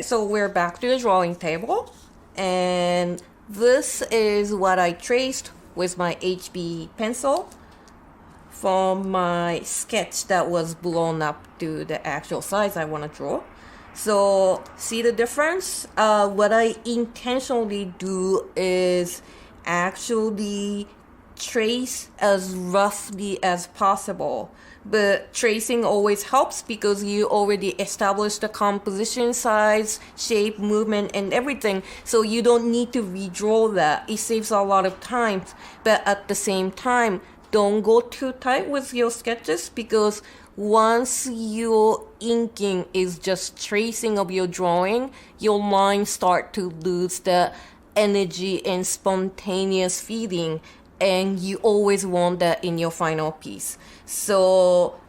Okay, so we're back to the drawing table, and this is what I traced with my HB pencil from my sketch that was blown up to the actual size I want to draw. So see the difference? What I intentionally do is actually trace as roughly as possible. But tracing always helps because you already established the composition, size, shape, movement, and everything. So you don't need to redraw that. It saves a lot of time. But at the same time, don't go too tight with your sketches because once your inking is just tracing of your drawing, your lines start to lose the energy and spontaneous feeling, and you always want that in your final piece. So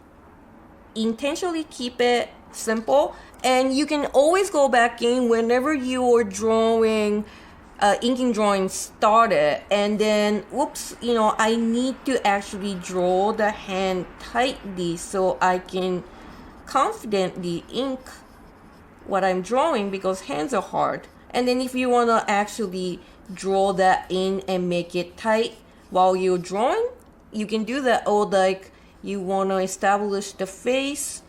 intentionally keep it simple, and you can always go back in whenever you're drawing inking drawing started, and then whoops, I need to actually draw the hand tightly so I can confidently ink what I'm drawing because hands are hard. And then if you want to actually draw that in and make it tight while you're drawing, you can do that. Or like you want to establish the face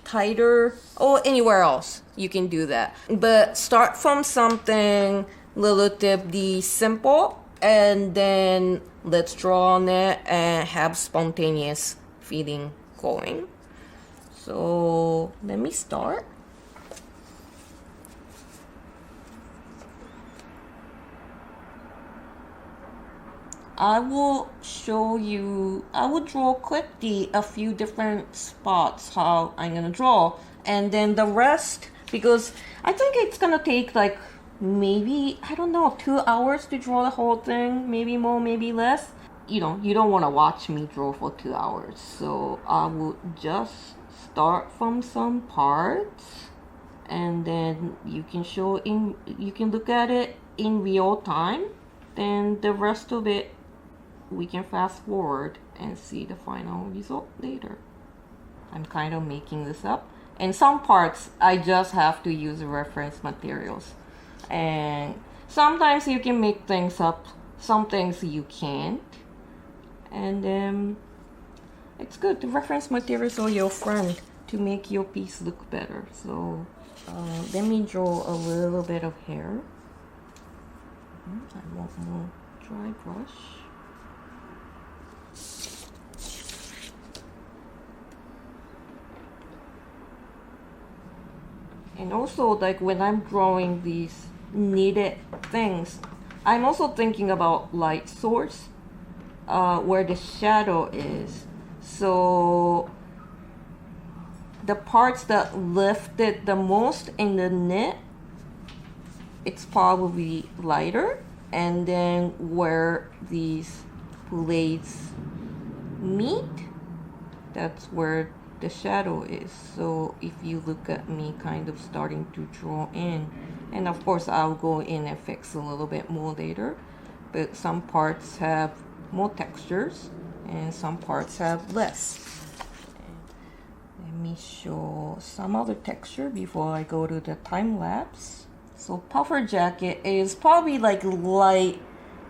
tighter or anywhere else, you can do that. But start from something relatively simple and then let's draw on it and have spontaneous feeling going. So let me start. I will show you, I will draw quickly a few different spots how I'm gonna draw, and then the rest, because I think it's gonna take like maybe, I don't know, 2 hours to draw the whole thing, maybe more, maybe less. You don't want to watch me draw for 2 hours, so I will just start from some parts and then you can look at it in real time, then the rest of it we can fast forward and see the final result later. I'm kind of making this up, and some parts I just have to use reference materials, and sometimes you can make things up, some things you can't, and it's good. The reference materials are your friend to make your piece look better. So let me draw a little bit of hair. I want more dry brush. And also, like when I'm drawing these knitted things, I'm also thinking about light source, where the shadow is. So the parts that lifted the most in the knit, it's probably lighter, and then where these blades meet, that's where the shadow is. So if you look at me kind of starting to draw in, and of course I'll go in and fix a little bit more later, but some parts have more textures and some parts have less. Let me show some other texture before I go to the time lapse. So puffer jacket is probably like light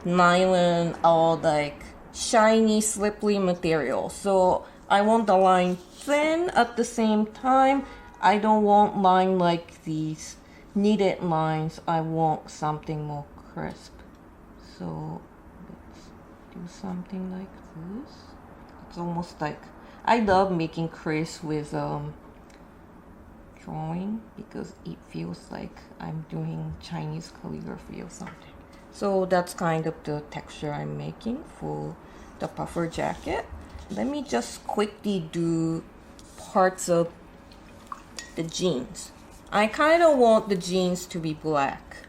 nylon or like shiny slippery material, so I want the line thin at the same time. I don't want line like these knitted lines. I want something more crisp. So let's do something like this. It's almost like, I love making crisp with drawing because it feels like I'm doing Chinese calligraphy or something. So that's kind of the texture I'm making for the puffer jacket. Let me just quickly do parts of the jeans. I kind of want the jeans to be black.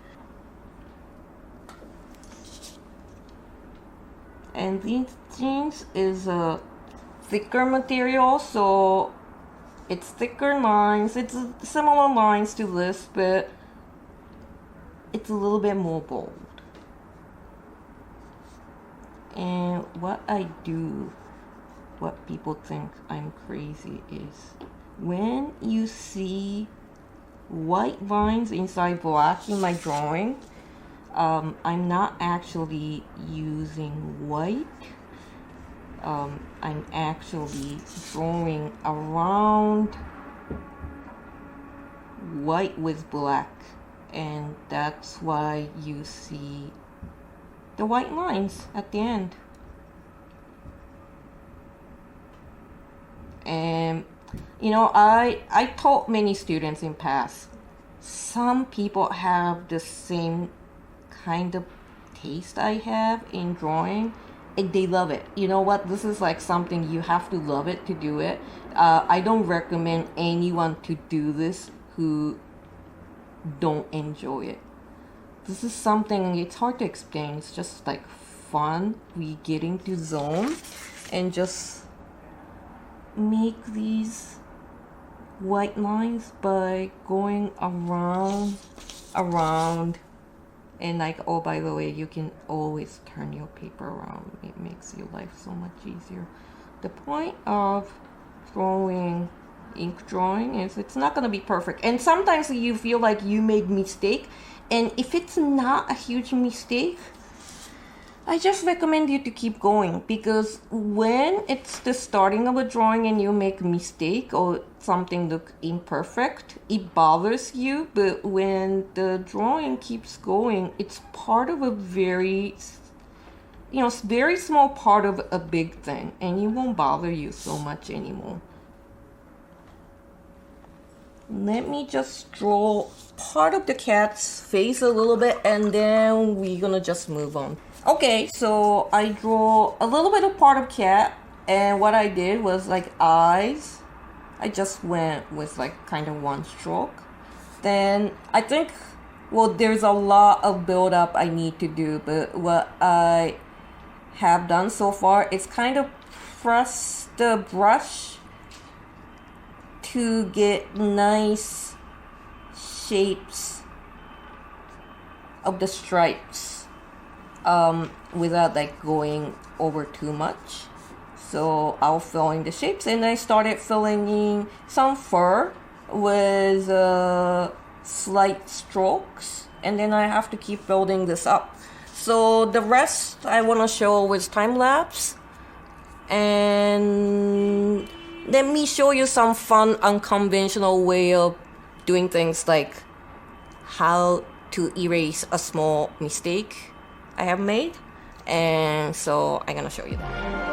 And these jeans is a thicker material, so it's thicker lines. It's similar lines to this, but it's a little bit more bold. And what I do, what people think I'm crazy is when you see white lines inside black in my drawing. I'm not actually using white. I'm actually drawing around white with black, and that's why you see the white lines at the end. And you know, I taught many students in past. Some people have the same kind of taste I have in drawing, and they love it. You know what? This is like something you have to love it to do it. I don't recommend anyone to do this who don't enjoy it. This is something, it's hard to explain. It's just like fun. We get into zone and just make these white lines by going around, and like, oh, by the way, you can always turn your paper around. It makes your life so much easier. The point of ink drawing is it's not going to be perfect, and sometimes you feel like you made mistake, and if it's not a huge mistake, I just recommend you to keep going, because when it's the starting of a drawing and you make a mistake or something look imperfect, it bothers you. But when the drawing keeps going, it's part of a very, very small part of a big thing, and it won't bother you so much anymore. Let me just draw part of the cat's face a little bit, and then we're gonna just move on. Okay, so I draw a little bit of part of cat, and what I did was like eyes. I just went with like kind of one stroke. Then I think, well, there's a lot of build up I need to do, but what I have done so far is kind of press the brush to get nice shapes of the stripes. Without like going over too much. So I'll fill in the shapes, and I started filling in some fur with slight strokes, and then I have to keep building this up. So the rest I want to show with time lapse, and let me show you some fun unconventional way of doing things, like how to erase a small mistake I have made. And so I'm gonna show you that.